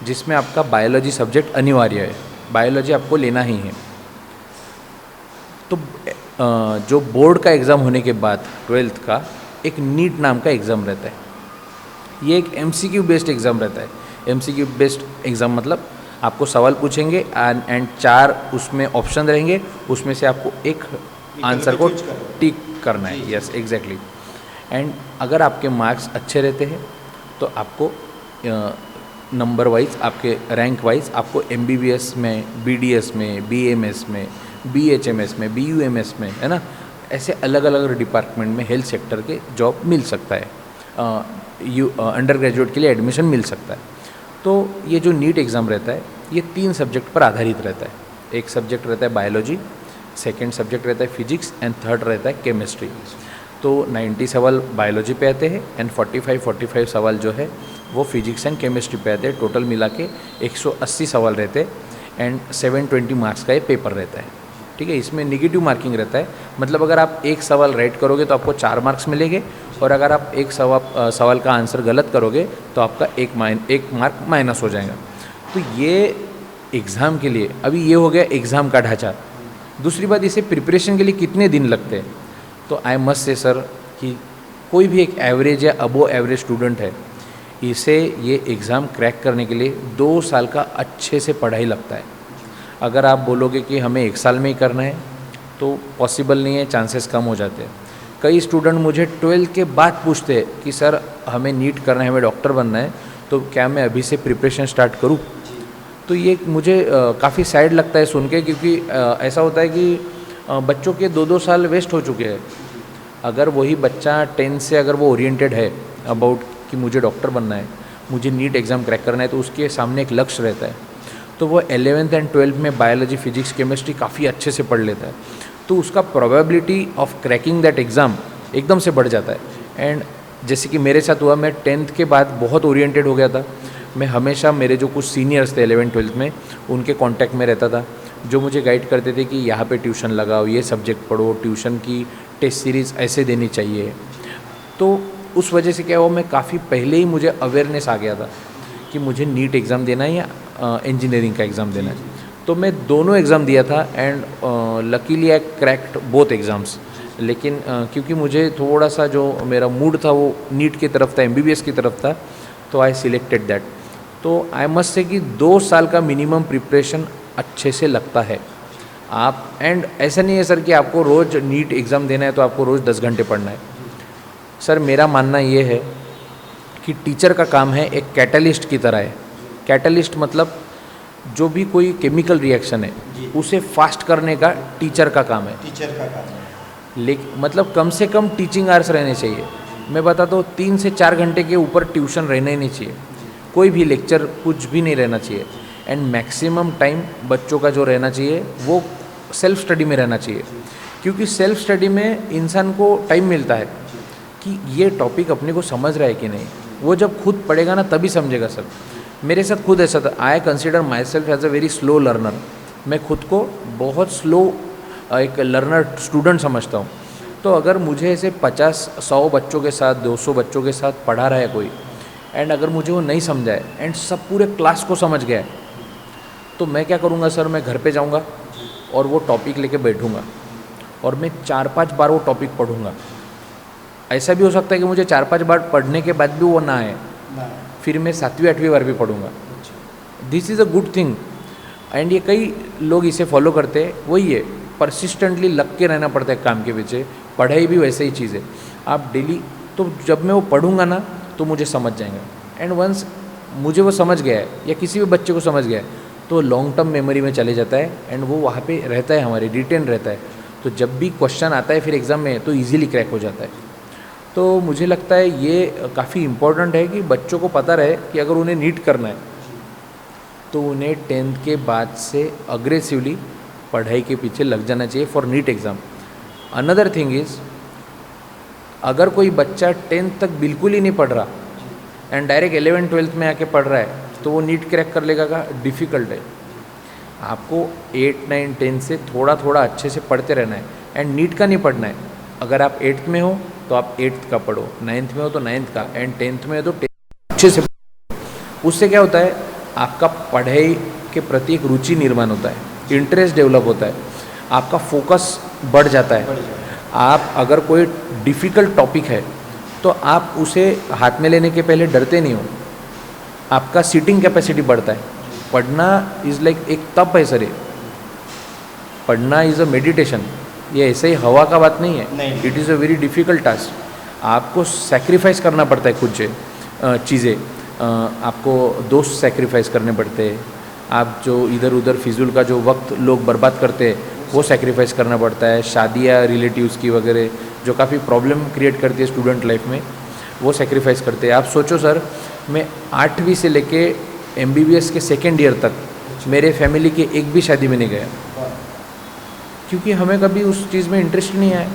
जिसमें आपका बायोलॉजी सब्जेक्ट अनिवार्य है, बायोलॉजी आपको लेना ही है। तो जो बोर्ड का एग्ज़ाम होने के बाद 12th का एक नीट नाम का एग्ज़ाम रहता है। ये एक MCQ बेस्ड एग्ज़ाम रहता है। MCQ बेस्ड एग्ज़ाम मतलब आपको सवाल पूछेंगे एंड 4 उसमें ऑप्शन रहेंगे, उसमें से आपको एक आंसर को टिक करना है। Yes exactly. एंड अगर आपके मार्क्स अच्छे रहते हैं तो आपको नंबर वाइज, आपके रैंक वाइज आपको MBBS में, BDS में, BMS में, BHMS में, BUMS में, है ना, ऐसे अलग अलग डिपार्टमेंट में हेल्थ सेक्टर के जॉब मिल सकता है, अंडर ग्रेजुएट के लिए एडमिशन मिल सकता है। तो ये जो नीट एग्ज़ाम रहता है ये 3 सब्जेक्ट पर आधारित रहता है। एक सब्जेक्ट रहता है बायोलॉजी, सेकंड सब्जेक्ट रहता है फिजिक्स एंड थर्ड रहता है केमिस्ट्री। तो 90 सवाल बायोलॉजी पे आते हैं एंड 45 सवाल जो है वो फिजिक्स एंड केमिस्ट्री पे आते हैं। टोटल मिला के 180 सवाल रहते हैं एंड 720 मार्क्स का ये पेपर रहता है। ठीक है, इसमें नेगेटिव मार्किंग रहता है, मतलब अगर आप एक सवाल राइट करोगे तो आपको 4 मार्क्स मिलेंगे, और अगर आप एक सवाल का आंसर गलत करोगे तो आपका एक मार्क माइनस हो जाएगा। तो ये एग्ज़ाम के लिए, अभी ये हो गया एग्ज़ाम का ढांचा। दूसरी बात, इसे प्रिपरेशन के लिए कितने दिन लगते हैं, तो आई मस्ट से सर कि कोई भी एक एवरेज या अबो एवरेज स्टूडेंट है, इसे ये एग्ज़ाम क्रैक करने के लिए 2 साल का अच्छे से पढ़ाई लगता है। अगर आप बोलोगे कि हमें 1 साल में ही करना है तो पॉसिबल नहीं है, चांसेस कम हो जाते हैं। कई स्टूडेंट मुझे 12th के बाद पूछते हैं कि सर हमें नीट करना है, हमें डॉक्टर बनना है, तो क्या मैं अभी से प्रिपरेशन स्टार्ट करूं? तो ये मुझे काफ़ी सैड लगता है सुन के, क्योंकि ऐसा होता है कि बच्चों के 2-2 साल वेस्ट हो चुके हैं। अगर वही बच्चा 10th से अगर वो ओरिएंटेड है अबाउट कि मुझे डॉक्टर बनना है, मुझे नीट एग्ज़ाम क्रैक करना है, तो उसके सामने एक लक्ष्य रहता है, तो वो 11th एंड 12th में बायोलॉजी, फिजिक्स, केमिस्ट्री काफ़ी अच्छे से पढ़ लेता है, तो उसका probability of cracking that exam एकदम से बढ़ जाता है। एंड जैसे कि मेरे साथ हुआ, मैं 10th के बाद बहुत ओरिएंटेड हो गया था। मैं हमेशा मेरे जो कुछ सीनियर्स थे 11th-12th में, उनके कांटेक्ट में रहता था, जो मुझे गाइड करते थे कि यहाँ पे ट्यूशन लगाओ, ये सब्जेक्ट पढ़ो, ट्यूशन की टेस्ट सीरीज़ ऐसे देनी चाहिए। तो उस वजह से क्या हुआ, मैं काफ़ी पहले ही मुझे अवेयरनेस आ गया था कि मुझे नीट एग्ज़ाम देना है या इंजीनियरिंग का एग्ज़ाम देना है। तो मैं दोनों एग्ज़ाम दिया था and luckily I cracked both exams. लेकिन क्योंकि मुझे थोड़ा सा जो मेरा मूड था वो नीट की तरफ था, MBBS की तरफ था, तो आई सिलेक्टेड दैट। तो आई मस्ट से कि 2 साल का मिनिमम प्रिपरेशन अच्छे से लगता है आप। एंड ऐसा नहीं है सर कि आपको रोज़ नीट एग्ज़ाम देना है तो आपको रोज़ 10 घंटे पढ़ना है। सर मेरा मानना ये है कि टीचर का काम है एक कैटलिस्ट की तरह है। कैटलिस्ट मतलब जो भी कोई केमिकल रिएक्शन है उसे फास्ट करने का टीचर का काम है। टीचर का काम है। लेकिन मतलब कम से कम टीचिंग आवर्स रहने चाहिए। मैं बताता हूँ 3 से 4 घंटे के ऊपर ट्यूशन रहना ही नहीं चाहिए, कोई भी लेक्चर कुछ भी नहीं रहना चाहिए। एंड मैक्सिमम टाइम बच्चों का जो रहना चाहिए वो सेल्फ स्टडी में रहना चाहिए, क्योंकि सेल्फ स्टडी में इंसान को टाइम मिलता है कि ये टॉपिक अपने को समझ रहा है कि नहीं। वो जब खुद पढ़ेगा ना तभी समझेगा सर। मेरे साथ खुद ऐसा था। I consider myself as a very slow learner. मैं खुद को बहुत स्लो एक लर्नर स्टूडेंट समझता हूँ। तो अगर मुझे ऐसे 50-100 बच्चों के साथ, 200 बच्चों के साथ पढ़ा रहा है कोई, एंड अगर मुझे वो नहीं समझा है एंड सब पूरे क्लास को समझ गया है, तो मैं क्या करूँगा सर, मैं घर पे जाऊँगा और वो टॉपिक लेके बैठूँगा और मैं 4-5 बार वो टॉपिक पढ़ूँगा। ऐसा भी हो सकता है कि मुझे 4-5 बार पढ़ने के बाद भी वो ना आए, फिर मैं 7वीं-8वीं बार भी पढ़ूँगा। This is a good thing. And ये कई लोग इसे फॉलो करते हैं। वही है, परसिस्टेंटली लग के रहना पड़ता है काम के पीछे। पढ़ाई भी वैसे ही चीज़ है, आप डेली, तो जब मैं वो पढ़ूँगा ना तो मुझे समझ जाएगा। एंड वंस मुझे वो समझ गया है या किसी भी बच्चे को समझ गया है तो लॉन्ग टर्म मेमोरी में चले जाता है एंड वो वहाँ पे रहता है, हमारे रिटेन रहता है। तो जब भी क्वेश्चन आता है फिर एग्ज़ाम में तो ईजिली क्रैक हो जाता है। तो मुझे लगता है ये काफ़ी इम्पोर्टेंट है कि बच्चों को पता रहे कि अगर उन्हें नीट करना है तो उन्हें 10th के बाद से अग्रेसिवली पढ़ाई के पीछे लग जाना चाहिए for NEET exam. Another thing is, अगर कोई बच्चा 10th तक बिल्कुल ही नहीं पढ़ रहा एंड डायरेक्ट 11th-12th में आके पढ़ रहा है तो वो नीट क्रैक कर लेगा का डिफ़िकल्ट है। आपको 8, 9, 10 से थोड़ा थोड़ा अच्छे से पढ़ते रहना है एंड नीट का नहीं पढ़ना है। अगर आप 8th में हो तो आप 8th का पढ़ो, 9th में हो तो 9th का, एंड 10th में हो तो 10th अच्छे से। उससे क्या होता है, आपका पढ़ाई के प्रति एक रुचि निर्माण होता है, इंटरेस्ट डेवलप होता है, आपका फोकस बढ़ जाता है। आप अगर कोई डिफ़िकल्ट टॉपिक है तो आप उसे हाथ में लेने के पहले डरते नहीं हो, आपका सीटिंग कैपेसिटी बढ़ता है। पढ़ना इज़ लाइक एक तप है सर, पढ़ना इज़ अ मेडिटेशन। ये ऐसे ही हवा का बात नहीं है, it is a very difficult task. आपको सेक्रीफाइस करना पड़ता है कुछ चीज़ें, आपको दोस्त सेक्रीफाइस करने पड़ते हैं, आप जो इधर उधर फिजूल का जो वक्त लोग बर्बाद करते हैं वो सेक्रीफाइस करना पड़ता है। शादियाँ रिलेटिव्स की वगैरह जो काफ़ी प्रॉब्लम क्रिएट करती है स्टूडेंट लाइफ में, वो सेक्रीफाइस करते हैं। आप सोचो सर, मैं 8वीं से लेके MBBS के 2nd ईयर तक मेरे फैमिली की एक भी शादी में नहीं गया, क्योंकि हमें कभी उस चीज़ में इंटरेस्ट नहीं आया।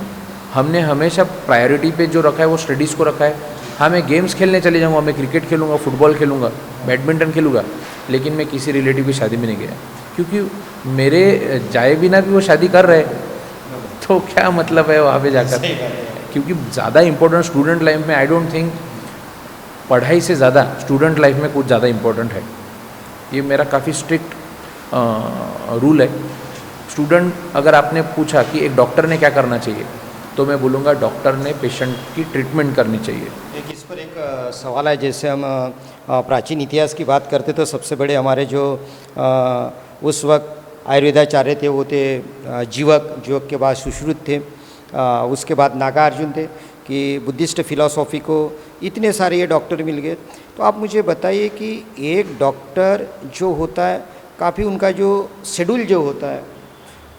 हमने हमेशा प्रायोरिटी पे जो रखा है वो स्टडीज़ को रखा है। हाँ, मैं गेम्स खेलने चले जाऊँगा, मैं क्रिकेट खेलूँगा, फुटबॉल खेलूँगा, बैडमिंटन खेलूँगा, लेकिन मैं किसी रिलेटिव की शादी में नहीं गया, क्योंकि मेरे जाए बिना भी वो शादी कर रहे तो क्या मतलब है वहाँ पे जाकर। क्योंकि ज़्यादा इम्पोर्टेंट स्टूडेंट लाइफ में, आई डोंट थिंक पढ़ाई से ज़्यादा स्टूडेंट लाइफ में कुछ ज़्यादा इम्पोर्टेंट है। ये मेरा काफ़ी स्ट्रिक्ट रूल है। स्टूडेंट, अगर आपने पूछा कि एक डॉक्टर ने क्या करना चाहिए, तो मैं बोलूँगा डॉक्टर ने पेशेंट की ट्रीटमेंट करनी चाहिए। एक इस पर एक सवाल है, जैसे हम प्राचीन इतिहास की बात करते तो सबसे बड़े हमारे जो उस वक्त आयुर्वेदाचार्य थे वो थे जीवक के बाद सुश्रुत थे। उसके बाद नागार्जुन थे कि बुद्धिस्ट फिलॉसफी को इतने सारे ये डॉक्टर मिल गए। तो आप मुझे बताइए कि एक डॉक्टर जो होता है काफ़ी उनका जो शेड्यूल जो होता है,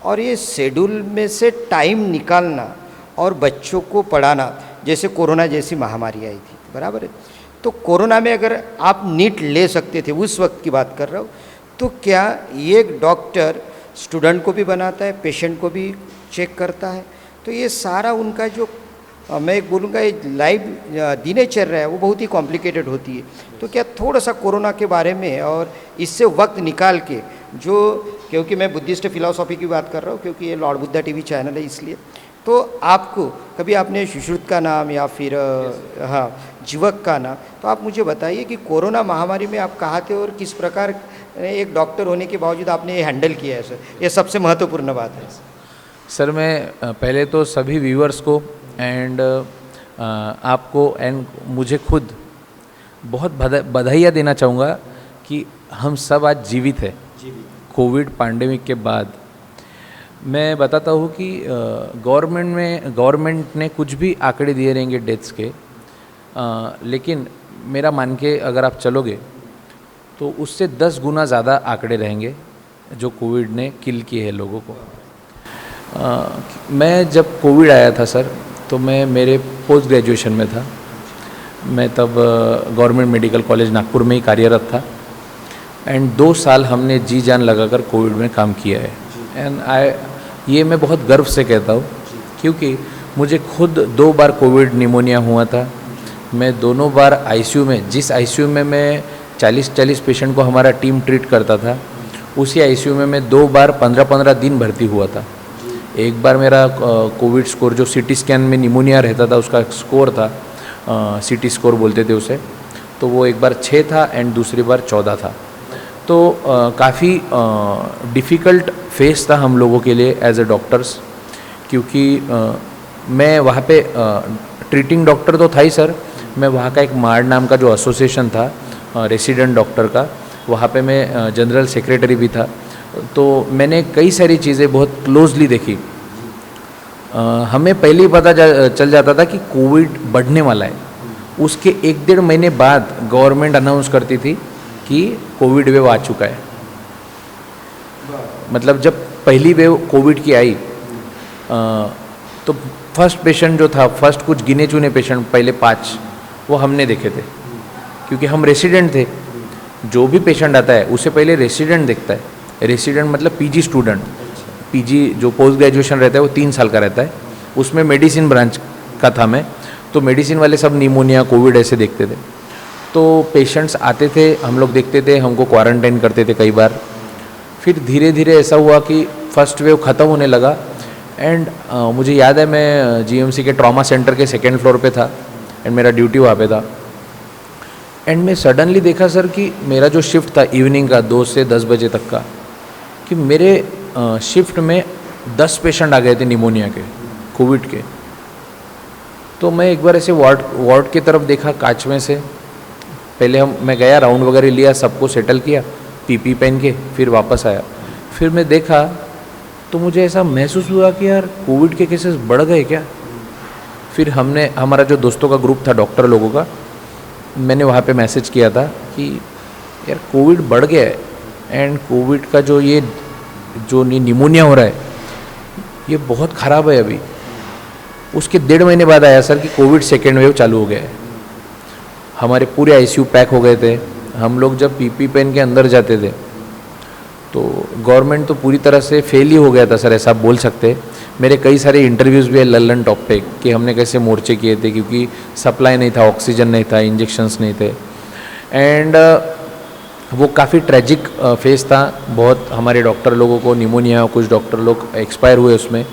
और ये शेड्यूल में से टाइम निकालना और बच्चों को पढ़ाना, जैसे कोरोना जैसी महामारी आई थी, बराबर है, तो कोरोना में अगर आप नीट ले सकते थे, उस वक्त की बात कर रहा हूँ, तो क्या एक डॉक्टर स्टूडेंट को भी बनाता है, पेशेंट को भी चेक करता है? तो ये सारा उनका जो मैं एक बोलूँगा ये लाइव दिनचर्या है वो बहुत ही कॉम्प्लिकेटेड होती है। तो क्या थोड़ा सा कोरोना के बारे में और इससे वक्त निकाल के जो, क्योंकि मैं बुद्धिस्ट फिलॉसफी की बात कर रहा हूँ क्योंकि ये लॉर्ड बुद्धा टीवी चैनल है इसलिए, तो आपको कभी आपने सुश्रुत का नाम या फिर हाँ जीवक का नाम, तो आप मुझे बताइए कि कोरोना महामारी में आप कहाँ थे और किस प्रकार एक डॉक्टर होने के बावजूद आपने ये हैंडल किया है सर, ये सबसे महत्वपूर्ण बात है। सर मैं पहले तो सभी व्यूअर्स को एंड आपको एंड मुझे खुद बहुत बधाइयाँ देना चाहूँगा कि हम सब आज जीवित है कोविड पैंडेमिक के बाद। मैं बताता हूँ कि गवर्नमेंट ने कुछ भी आंकड़े दिए रहेंगे डेथ्स के, लेकिन मेरा मान के अगर आप चलोगे तो उससे 10 गुना ज़्यादा आंकड़े रहेंगे जो कोविड ने किल किए हैं लोगों को। मैं जब कोविड आया था सर, तो मैं मेरे पोस्ट ग्रेजुएशन में था। मैं तब गवर्नमेंट मेडिकल कॉलेज नागपुर में ही कार्यरत था एंड 2 साल हमने जी जान लगाकर कोविड में काम किया है। एंड ये मैं बहुत गर्व से कहता हूँ क्योंकि मुझे खुद 2 बार कोविड निमोनिया हुआ था। मैं दोनों बार आईसीयू में, जिस आईसीयू में मैं 40 पेशेंट को हमारा टीम ट्रीट करता था, उसी आईसीयू में मैं 2 बार 15 दिन भर्ती हुआ था। एक बार मेरा कोविड स्कोर जो सीटी स्कैन में निमोनिया रहता था उसका स्कोर था, सीटी स्कोर बोलते थे उसे, तो वो एक बार 6 था एंड दूसरी बार 14 था। तो काफ़ी डिफ़िकल्ट फेस था हम लोगों के लिए एज ए डॉक्टर्स, क्योंकि मैं वहाँ पे ट्रीटिंग डॉक्टर तो था ही सर, मैं वहाँ का एक मार्ड नाम का जो एसोसिएशन था रेसिडेंट डॉक्टर का, वहाँ पे मैं जनरल सेक्रेटरी भी था। तो मैंने कई सारी चीज़ें बहुत क्लोजली देखी। हमें पहले ही पता चल जाता था कि कोविड बढ़ने वाला है। उसके 1-1.5 महीने बाद गवर्नमेंट अनाउंस करती थी कि कोविड वेव आ चुका है। मतलब जब पहली वेव कोविड की आई तो फर्स्ट पेशेंट जो था, फर्स्ट कुछ गिने चुने पेशेंट, पहले 5 वो हमने देखे थे, क्योंकि हम रेसिडेंट थे। जो भी पेशेंट आता है उसे पहले रेसिडेंट देखता है। रेसिडेंट मतलब पीजी स्टूडेंट, पीजी जो पोस्ट ग्रेजुएशन रहता है वो 3 साल का रहता है, उसमें मेडिसिन ब्रांच का था मैं, तो मेडिसिन वाले सब निमोनिया कोविड ऐसे देखते थे। तो पेशेंट्स आते थे, हम लोग देखते थे, हमको क्वारंटाइन करते थे कई बार। फिर धीरे धीरे ऐसा हुआ कि फर्स्ट वेव ख़त्म होने लगा एंड मुझे याद है मैं जीएमसी के ट्रॉमा सेंटर के 2nd फ्लोर पे था एंड मेरा ड्यूटी वहाँ पे था। एंड मैं सडनली देखा सर कि मेरा जो शिफ्ट था इवनिंग का 2 से 10 बजे तक का, कि मेरे शिफ्ट में 10 पेशेंट आ गए थे निमोनिया के, कोविड के। तो मैं एक बार ऐसे वार्ड की तरफ देखा कांच में से। पहले मैं गया, राउंड वगैरह लिया, सबको सेटल किया पीपी पहन के, फिर वापस आया। फिर मैं देखा तो मुझे ऐसा महसूस हुआ कि यार कोविड के केसेस बढ़ गए क्या। फिर हमारा जो दोस्तों का ग्रुप था डॉक्टर लोगों का, मैंने वहाँ पे मैसेज किया था कि यार कोविड बढ़ गया है एंड कोविड का जो निमोनिया हो रहा है ये बहुत ख़राब है अभी। उसके 1.5 महीने बाद आया सर कि कोविड 2nd वेव चालू हो गया है। हमारे पूरे आईसीयू पैक हो गए थे। हम लोग जब पीपी पहन के अंदर जाते थे तो गवर्नमेंट तो पूरी तरह से फेल ही हो गया था सर, ऐसा आप बोल सकते। मेरे कई सारे इंटरव्यूज़ भी है लल्लन टॉप पे कि हमने कैसे मोर्चे किए थे, क्योंकि सप्लाई नहीं था, ऑक्सीजन नहीं था, इंजेक्शंस नहीं थे। एंड वो काफ़ी ट्रेजिक फेस था। बहुत हमारे डॉक्टर लोगों को निमोनिया, कुछ डॉक्टर लोग एक्सपायर हुए उसमें।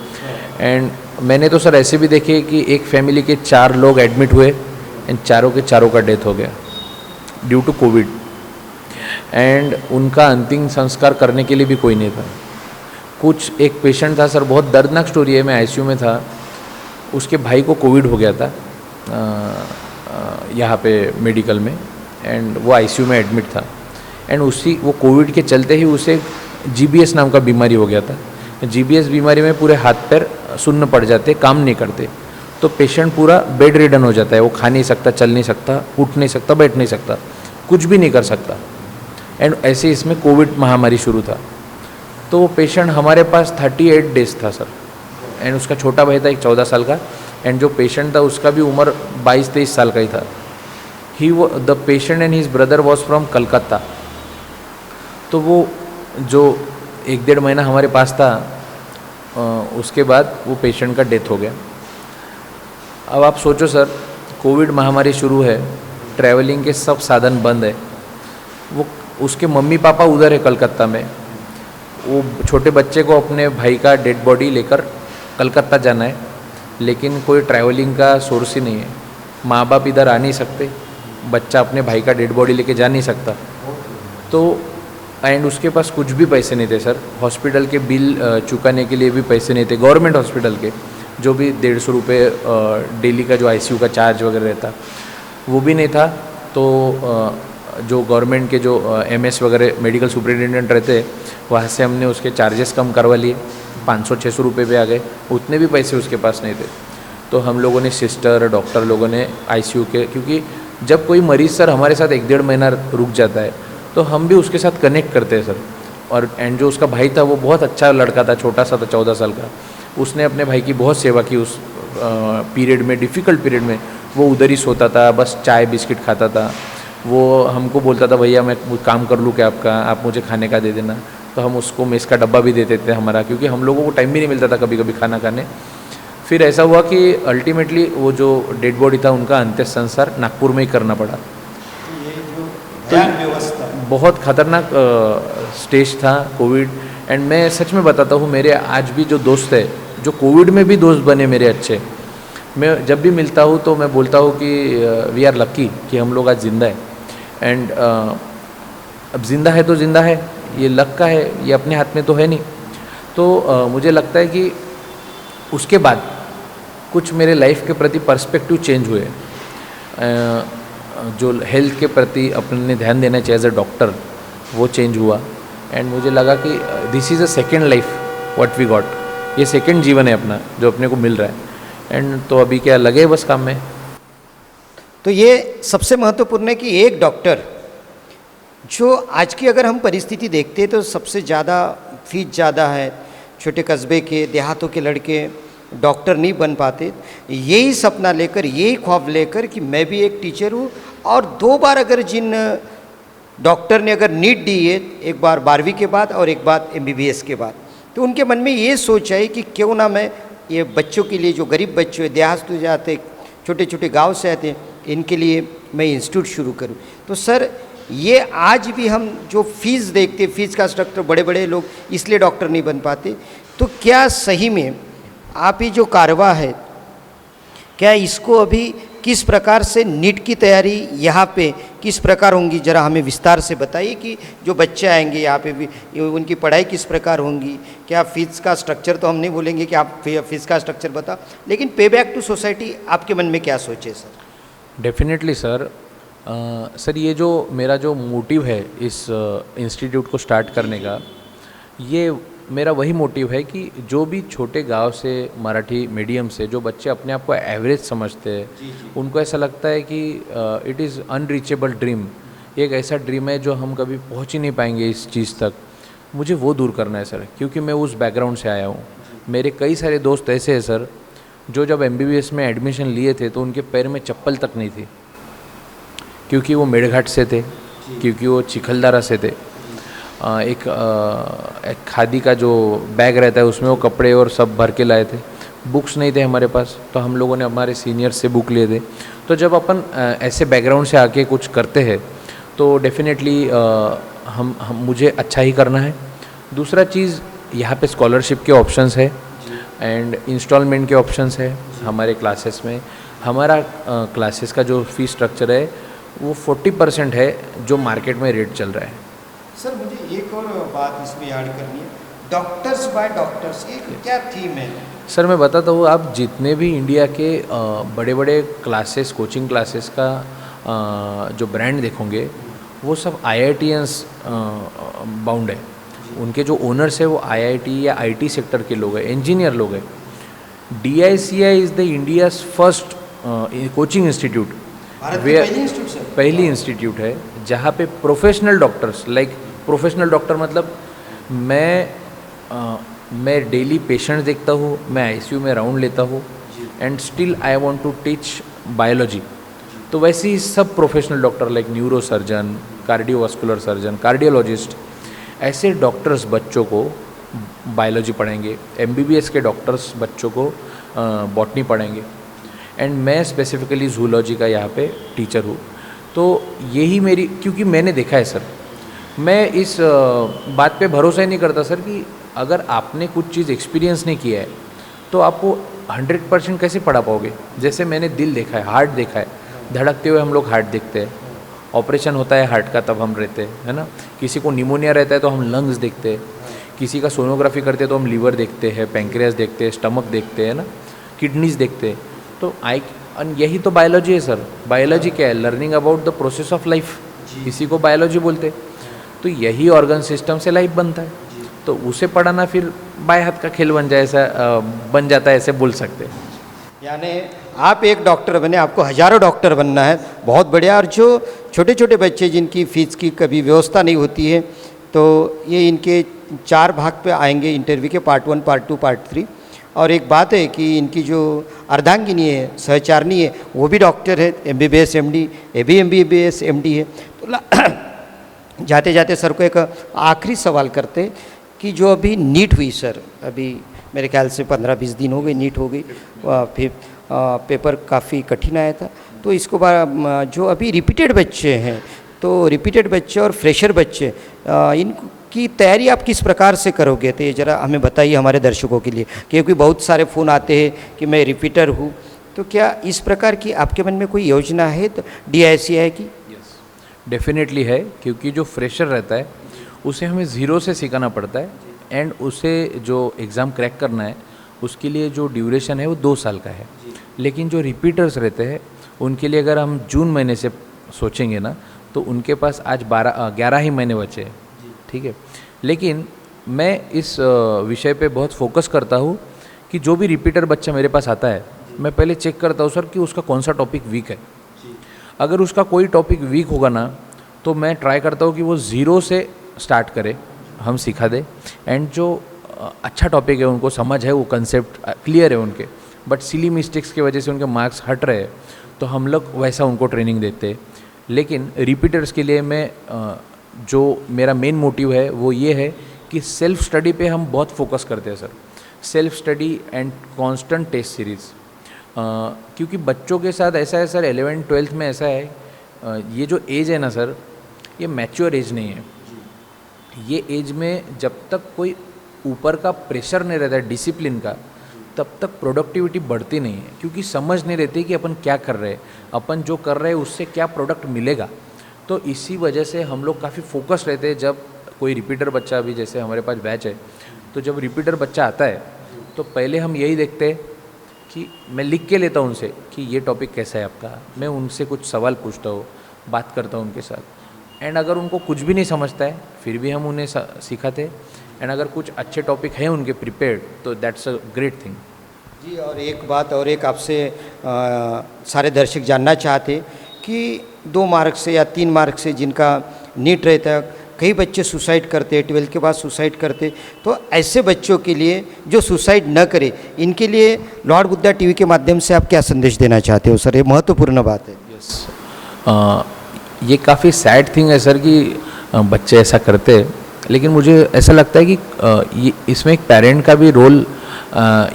एंड मैंने तो सर ऐसे भी देखे कि एक फैमिली के 4 लोग एडमिट हुए एंड चारों के चारों का डेथ हो गया ड्यू टू कोविड। एंड उनका अंतिम संस्कार करने के लिए भी कोई नहीं था। कुछ एक पेशेंट था सर, बहुत दर्दनाक स्टोरी है, मैं आईसीयू में था, उसके भाई को कोविड हो गया था यहाँ पे मेडिकल में एंड वो आईसीयू में एडमिट था। एंड वो कोविड के चलते ही उसे जीबीएस नाम का बीमारी हो गया था, GBS बीमारी में पूरे हाथ पैर सुन्न पड़ जाते, काम नहीं करते, तो पेशेंट पूरा बेड रिडन हो जाता है। वो खा नहीं सकता, चल नहीं सकता, उठ नहीं सकता, बैठ नहीं सकता, कुछ भी नहीं कर सकता। एंड ऐसे इसमें कोविड महामारी शुरू था, तो वो पेशेंट हमारे पास 38 डेज था सर। एंड उसका छोटा भाई था एक 14 साल का, एंड जो पेशेंट था उसका भी उम्र 22-23 साल का ही था। The patient and his brother was from Calcutta. तो वो जो 1-1.5 महीना हमारे पास था, उसके बाद वो पेशेंट का डेथ हो गया। अब आप सोचो सर, कोविड महामारी शुरू है, ट्रैवलिंग के सब साधन बंद है, वो उसके मम्मी पापा उधर है कलकत्ता में, वो छोटे बच्चे को अपने भाई का डेड बॉडी लेकर कलकत्ता जाना है, लेकिन कोई ट्रैवलिंग का सोर्स ही नहीं है। माँ बाप इधर आ नहीं सकते, बच्चा अपने भाई का डेड बॉडी लेके जा नहीं सकता। तो एंड उसके पास कुछ भी पैसे नहीं थे सर, हॉस्पिटल के बिल चुकाने के लिए भी पैसे नहीं थे, गवर्नमेंट हॉस्पिटल के, जो भी 150 रुपये डेली का जो ICU का चार्ज वगैरह रहता वो भी नहीं था। तो जो गवर्नमेंट के जो MS वगैरह मेडिकल सुपरिटेंडेंट रहते, वहाँ से हमने उसके चार्जेस कम करवा लिए, 500-600 रुपये पे आ गए, उतने भी पैसे उसके पास नहीं थे। तो हम लोगों ने सिस्टर डॉक्टर लोगों ने ICU के, क्योंकि जब कोई मरीज़ सर हमारे साथ 1-1.5 महीना रुक जाता है तो हम भी उसके साथ कनेक्ट करते हैं सर। और एंड जो उसका भाई था वो बहुत अच्छा लड़का था, छोटा सा था, 14 साल का, उसने अपने भाई की बहुत सेवा की उस पीरियड में, डिफ़िकल्ट पीरियड में। वो उधर ही सोता था, बस चाय बिस्किट खाता था। वो हमको बोलता था, भैया मैं काम कर लूँ क्या आपका, आप मुझे खाने का दे देना। तो हम उसको मेस का डब्बा भी देते थे हमारा, क्योंकि हम लोगों को टाइम भी नहीं मिलता था कभी कभी खाना खाने। फिर ऐसा हुआ कि अल्टीमेटली वो जो डेड बॉडी था उनका अंतिम संस्कार नागपुर में ही करना पड़ा। तो बहुत खतरनाक स्टेज था कोविड। एंड मैं सच में बताता हूँ, मेरे आज भी जो दोस्त है, जो कोविड में भी दोस्त बने मेरे अच्छे, मैं जब भी मिलता हूँ तो मैं बोलता हूँ कि वी आर लक्की कि हम लोग आज ज़िंदा है। एंड अब ज़िंदा है तो ज़िंदा है, ये लक का है, ये अपने हाथ में तो है नहीं। तो मुझे लगता है कि उसके बाद कुछ मेरे लाइफ के प्रति पर्सपेक्टिव चेंज हुए। जो हेल्थ के प्रति अपने ध्यान देना चाहिए एज अ डॉक्टर, वो चेंज हुआ। एंड मुझे लगा कि this is a second life what we got, ये सेकेंड जीवन है अपना जो अपने को मिल रहा है। एंड तो अभी क्या लगे बस काम में। तो ये सबसे महत्वपूर्ण है कि एक डॉक्टर, जो आज की अगर हम परिस्थिति देखते हैं तो सबसे ज़्यादा फीस ज़्यादा है, छोटे कस्बे के देहातों के लड़के डॉक्टर नहीं बन पाते। यही सपना लेकर, यही ख्वाब लेकर कि मैं भी एक टीचर हूँ, और 2 बार अगर जिन डॉक्टर ने अगर नीट दी है, एक बार 12वीं के बाद और एक बार MBBS के बाद, तो उनके मन में ये सोच आई कि क्यों ना मैं ये बच्चों के लिए, जो गरीब बच्चे देहात से आते, छोटे छोटे गांव से आते, इनके लिए मैं इंस्टीट्यूट शुरू करूं। तो सर ये आज भी हम जो फीस देखते, फीस का स्ट्रक्चर, बड़े बड़े लोग इसलिए डॉक्टर नहीं बन पाते। तो क्या सही में आप ही जो कारवा है, क्या इसको अभी किस प्रकार से नीट की तैयारी यहाँ पे किस प्रकार होंगी, जरा हमें विस्तार से बताइए कि जो बच्चे आएंगे यहाँ पे भी उनकी पढ़ाई किस प्रकार होंगी। क्या फीस का स्ट्रक्चर, तो हम नहीं बोलेंगे कि आप फीस का स्ट्रक्चर बताओ, लेकिन पे बैक टू सोसाइटी आपके मन में क्या सोचे सर? Definitely sir. सर ये जो मेरा जो मोटिव है इस इंस्टीट्यूट को स्टार्ट करने का, ये मेरा वही मोटिव है कि जो भी छोटे गांव से, मराठी मीडियम से जो बच्चे अपने आप को एवरेज समझते हैं, उनको ऐसा लगता है कि इट इज़ अनरीचेबल ड्रीम, एक ऐसा ड्रीम है जो हम कभी पहुंच ही नहीं पाएंगे इस चीज़ तक, मुझे वो दूर करना है सर। क्योंकि मैं उस बैकग्राउंड से आया हूँ। मेरे कई सारे दोस्त ऐसे हैं सर, जो जब MBBS में एडमिशन लिए थे तो उनके पैर में चप्पल तक नहीं थी, क्योंकि वो मेड़घाट से थे, क्योंकि वो चिखलदारा से थे। एक खादी का जो बैग रहता है उसमें वो कपड़े और सब भर के लाए थे। बुक्स नहीं थे हमारे पास, तो हम लोगों ने हमारे सीनियर्स से बुक लिए थे। तो जब अपन ऐसे बैकग्राउंड से आके कुछ करते हैं तो डेफिनेटली हम मुझे अच्छा ही करना है। दूसरा चीज़, यहाँ पे स्कॉलरशिप के ऑप्शंस है एंड इंस्टॉलमेंट के ऑप्शंस है हमारे क्लासेस में। हमारा क्लासेस का जो फीस स्ट्रक्चर है वो 40% है जो मार्केट में रेट चल रहा है। सर मुझे एक और बात इसमें ऐड करनी है, डॉक्टर्स बाय डॉक्टर्स, ये क्या थीम है? सर मैं बताता हूँ, आप जितने भी इंडिया के बड़े बड़े क्लासेस, कोचिंग क्लासेस का जो ब्रांड देखोगे वो सब IITians बाउंड है। उनके जो ओनर्स है वो आईआईटी या आईटी सेक्टर के लोग हैं, इंजीनियर लोग हैं। DICI is the India's first coaching institute, पहली इंस्टीट्यूट है जहाँ पे professional doctors, like professional doctor मतलब मैं डेली पेशेंट देखता हूँ, मैं आईसीयू में राउंड लेता हूँ, and still I want to teach biology. तो वैसे ही सब professional doctor like neuro surgeon, cardiovascular surgeon, cardiologist, ऐसे डॉक्टर्स बच्चों को बायोलॉजी पढ़ाएंगे। MBBS के डॉक्टर्स बच्चों को बॉटनी पढ़ाएंगे, एंड मैं स्पेसिफिकली जूलॉजी का यहाँ पे टीचर हूँ। तो यही मेरी, क्योंकि मैंने देखा है सर, मैं इस बात पे भरोसा ही नहीं करता सर कि अगर आपने कुछ चीज़ एक्सपीरियंस नहीं किया है तो आप वो 100% कैसे पढ़ा पाओगे। जैसे मैंने दिल देखा है, हार्ट देखा है, धड़कते हुए हम लोग हार्ट देखते हैं, ऑपरेशन होता है हार्ट का तब हम रहते हैं, है ना। किसी को निमोनिया रहता है तो हम लंग्स देखते हैं, किसी का सोनोग्राफी करते हैं तो हम लीवर देखते हैं, पैंक्रियास देखते हैं, स्टमक देखते हैं ना, किडनीज देखते हैं। तो यही तो बायोलॉजी है सर। बायोलॉजी क्या है? Learning about the process of life, इसी को बायोलॉजी बोलते हैं। तो यही ऑर्गन सिस्टम से लाइफ बनता है, तो उसे पढ़ाना फिर बाएं हाथ का खेल बन जाता है, ऐसे बोल सकते हैं। यानी आप एक डॉक्टर बने, आपको हजारों डॉक्टर बनना है, बहुत बढ़िया। और जो छोटे छोटे बच्चे जिनकी फ़ीस की कभी व्यवस्था नहीं होती है, तो ये इनके 4 भाग पे आएंगे इंटरव्यू के, पार्ट 1, पार्ट 2, पार्ट 3। और एक बात है कि इनकी जो अर्धांगिनी है, सहचारनी है, वो भी डॉक्टर है, MBBS MD, ये भी MBBS MD है। तो जाते जाते सर को एक आखिरी सवाल करते कि जो अभी नीट हुई सर, अभी मेरे ख्याल से 15-20 दिन हो गए नीट हो गई, फिर पेपर काफ़ी कठिन आया था। तो इसको जो अभी रिपीटेड बच्चे हैं, तो रिपीटेड बच्चे और फ्रेशर बच्चे, इनकी तैयारी आप किस प्रकार से करोगे? तो ये ज़रा हमें बताइए हमारे दर्शकों के लिए, क्योंकि बहुत सारे फ़ोन आते हैं कि मैं रिपीटर हूँ। तो क्या इस प्रकार की आपके मन में कोई योजना है तो DICI की? डेफिनेटली है, क्योंकि जो फ्रेशर रहता है उसे हमें ज़ीरो से सिखाना पड़ता है, एंड उसे जो एग्ज़ाम क्रैक करना है उसके लिए जो ड्यूरेशन है वो 2 साल का है। लेकिन जो रिपीटर्स रहते हैं उनके लिए अगर हम जून महीने से सोचेंगे ना, तो उनके पास आज 11 ही महीने बचे हैं, ठीक है। लेकिन मैं इस विषय पे बहुत फोकस करता हूँ कि जो भी रिपीटर बच्चा मेरे पास आता है, मैं पहले चेक करता हूँ सर कि उसका कौन सा टॉपिक वीक है। अगर उसका कोई टॉपिक वीक होगा ना, तो मैं ट्राई करता हूँ कि वो ज़ीरो से स्टार्ट करे, हम सिखा दे, एंड जो अच्छा टॉपिक है, उनको समझ है, वो कंसेप्ट क्लियर है उनके, बट सिली मिस्टेक्स की वजह से उनके मार्क्स हट रहे हैं, तो हम लोग वैसा उनको ट्रेनिंग देते हैं। लेकिन रिपीटर्स के लिए मैं जो मेरा मेन मोटिव है वो ये है कि सेल्फ स्टडी पे हम बहुत फोकस करते हैं sir. Self study and constant test series, क्योंकि बच्चों के साथ ऐसा है सर, 11th-12th में ऐसा है, ये जो एज है ना सर, ये मैच्योर एज नहीं है। ये एज में जब तक कोई ऊपर का प्रेशर नहीं रहता है डिसिप्लिन का, तब तक प्रोडक्टिविटी बढ़ती नहीं है, क्योंकि समझ नहीं रहती कि अपन क्या कर रहे हैं, अपन जो कर रहे हैं उससे क्या प्रोडक्ट मिलेगा। तो इसी वजह से हम लोग काफ़ी फोकस रहते हैं। जब कोई रिपीटर बच्चा, अभी जैसे हमारे पास बैच है, तो जब रिपीटर बच्चा आता है तो पहले हम यही देखते हैं कि मैं लिख के लेता हूँ उनसे कि ये टॉपिक कैसा है आपका, मैं उनसे कुछ सवाल पूछता हूँ, बात करता हूँ उनके साथ, एंड अगर उनको कुछ भी नहीं समझता है फिर भी हम उन्हें सिखाते, एंड अगर कुछ अच्छे टॉपिक हैं उनके प्रिपेयर्ड, तो दैट्स अ ग्रेट थिंग। जी, और एक बात और एक आपसे सारे दर्शक जानना चाहते कि 2 मार्क्स से या 3 मार्क्स से जिनका नीट रहता है, कई बच्चे सुसाइड करते हैं, 12th के बाद सुसाइड करते, तो ऐसे बच्चों के लिए जो सुसाइड न करे, इनके लिए लॉर्ड बुद्धा टीवी के माध्यम से आप क्या संदेश देना चाहते हो सर? ये महत्वपूर्ण बात है। यस, ये काफ़ी सैड थिंग है सर कि बच्चे ऐसा करते हैं, लेकिन मुझे ऐसा लगता है कि इसमें एक पेरेंट का भी रोल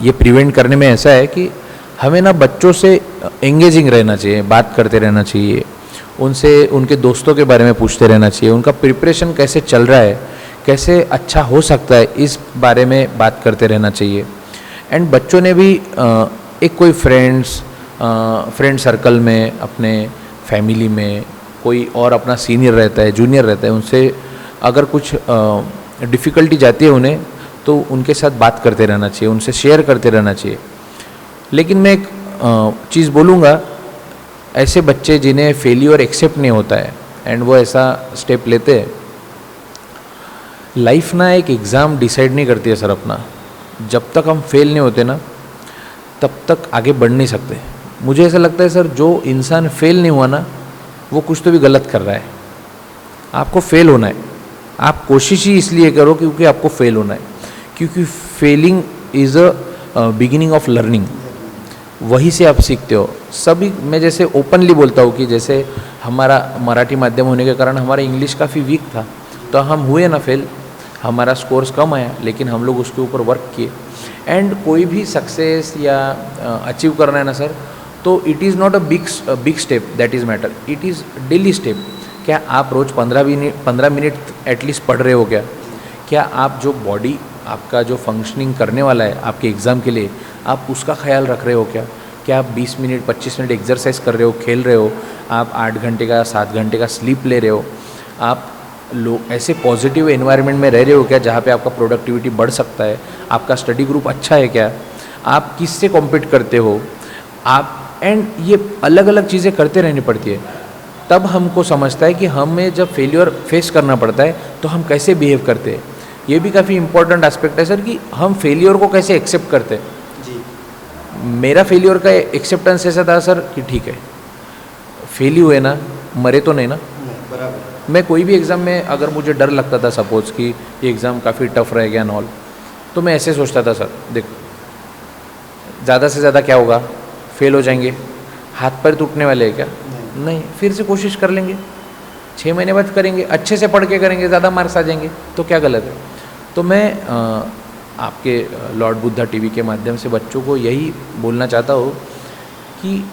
ये प्रिवेंट करने में ऐसा है कि हमें ना बच्चों से एंगेजिंग रहना चाहिए, बात करते रहना चाहिए, उनसे उनके दोस्तों के बारे में पूछते रहना चाहिए, उनका प्रिपरेशन कैसे चल रहा है, कैसे अच्छा हो सकता है, इस बारे में बात करते रहना चाहिए। एंड बच्चों ने भी एक कोई फ्रेंड सर्कल में, अपने फैमिली में कोई और अपना सीनियर रहता है, जूनियर रहता है, उनसे अगर कुछ डिफ़िकल्टी जाती है उन्हें, तो उनके साथ बात करते रहना चाहिए, उनसे शेयर करते रहना चाहिए। लेकिन मैं एक चीज़ बोलूँगा, ऐसे बच्चे जिन्हें फेलियर एक्सेप्ट नहीं होता है एंड वो ऐसा स्टेप लेते हैं, लाइफ ना एक एग्ज़ाम डिसाइड नहीं करती है सर अपना। जब तक हम फेल नहीं होते ना तब तक आगे बढ़ नहीं सकते। मुझे ऐसा लगता है सर, जो इंसान फेल नहीं हुआ ना वो कुछ तो भी गलत कर रहा है। आपको फेल होना है, आप कोशिश ही इसलिए करो क्योंकि आपको फेल होना है, क्योंकि failing is a beginning of learning. वहीं से आप सीखते हो। सभी मैं जैसे ओपनली बोलता हूँ कि जैसे हमारा मराठी माध्यम होने के कारण हमारा इंग्लिश काफ़ी वीक था, तो हम हुए ना फेल, हमारा स्कोर्स कम आया, लेकिन हम लोग उसके ऊपर वर्क किए। एंड कोई भी सक्सेस या अचीव करना है ना सर, तो it is not a big step that is matter, it is daily step. क्या आप रोज़ 15 मिनट एटलीस्ट पढ़ रहे हो क्या? क्या आप जो बॉडी आपका जो फंक्शनिंग करने वाला है आपके एग्ज़ाम के लिए, आप उसका ख्याल रख रहे हो क्या? क्या आप 20 मिनट 25 मिनट एक्सरसाइज कर रहे हो, खेल रहे हो? आप 8 घंटे का 7 घंटे का स्लीप ले रहे हो? आप लोग ऐसे पॉजिटिव एनवायरनमेंट में रह रहे हो क्या जहाँ पे आपका प्रोडक्टिविटी बढ़ सकता है? आपका स्टडी ग्रुप अच्छा है क्या? आप किससे कॉम्पीट करते हो? आप एंड ये अलग अलग चीज़ें करते रहनी पड़ती है। तब हमको समझता है कि हमें जब फेलियर फेस करना पड़ता है तो हम कैसे बिहेव करते हैं। ये भी काफ़ी इंपॉर्टेंट एस्पेक्ट है सर कि हम फेलियर को कैसे एक्सेप्ट करते हैं। जी। मेरा फेलियर का एक्सेप्टेंस ऐसा था सर कि ठीक है, फेल ही हुए ना, मरे तो नहीं ना। बराबर। मैं कोई भी एग्ज़ाम में अगर मुझे डर लगता था, सपोज़ कि ये एग्ज़ाम काफ़ी टफ रहेगा एंड ऑल, तो मैं ऐसे सोचता था सर देखो ज़्यादा से ज़्यादा क्या होगा, फेल हो जाएंगे, हाथ पैर टूटने वाले हैं क्या? नहीं, फिर से कोशिश कर लेंगे, 6 महीने बाद करेंगे, अच्छे से पढ़ के करेंगे, ज़्यादा मार्क्स आ जाएंगे, तो क्या गलत है? तो मैं आपके लॉर्ड बुद्धा टीवी के माध्यम से बच्चों को यही बोलना चाहता हूँ कि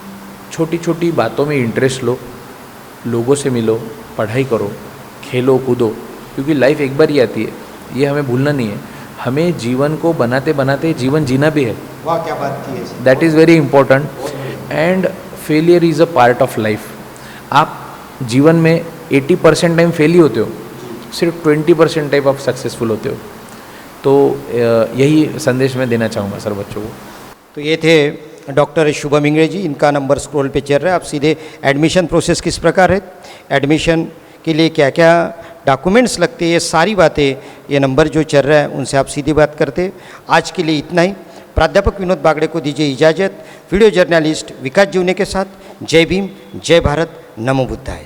छोटी छोटी बातों में इंटरेस्ट लो, लोगों से मिलो, पढ़ाई करो, खेलो कूदो, क्योंकि लाइफ एक बार ही आती है, ये हमें भूलना नहीं है। हमें जीवन को बनाते बनाते जीवन जीना भी है। वाह, क्या बात की है। That is very important and failure is a part of life. आप जीवन में 80% टाइम फेल ही होते हो, सिर्फ 20% टाइप आप सक्सेसफुल होते हो। तो यही संदेश मैं देना चाहूँगा सर बच्चों को। तो ये थे डॉक्टर शुभम इंगड़े जी, इनका नंबर स्क्रॉल पे चल रहा है। आप सीधे एडमिशन प्रोसेस किस प्रकार है, एडमिशन के लिए क्या क्या डॉक्यूमेंट्स लगते हैं, ये सारी बातें ये नंबर जो चल रहा है उनसे आप सीधी बात करते। आज के लिए इतना ही। प्राध्यापक विनोद बागड़े को दीजिए इजाज़त। वीडियो जर्नलिस्ट विकास जीवने के साथ जय भीम, जय भारत, नमो बुद्धाय।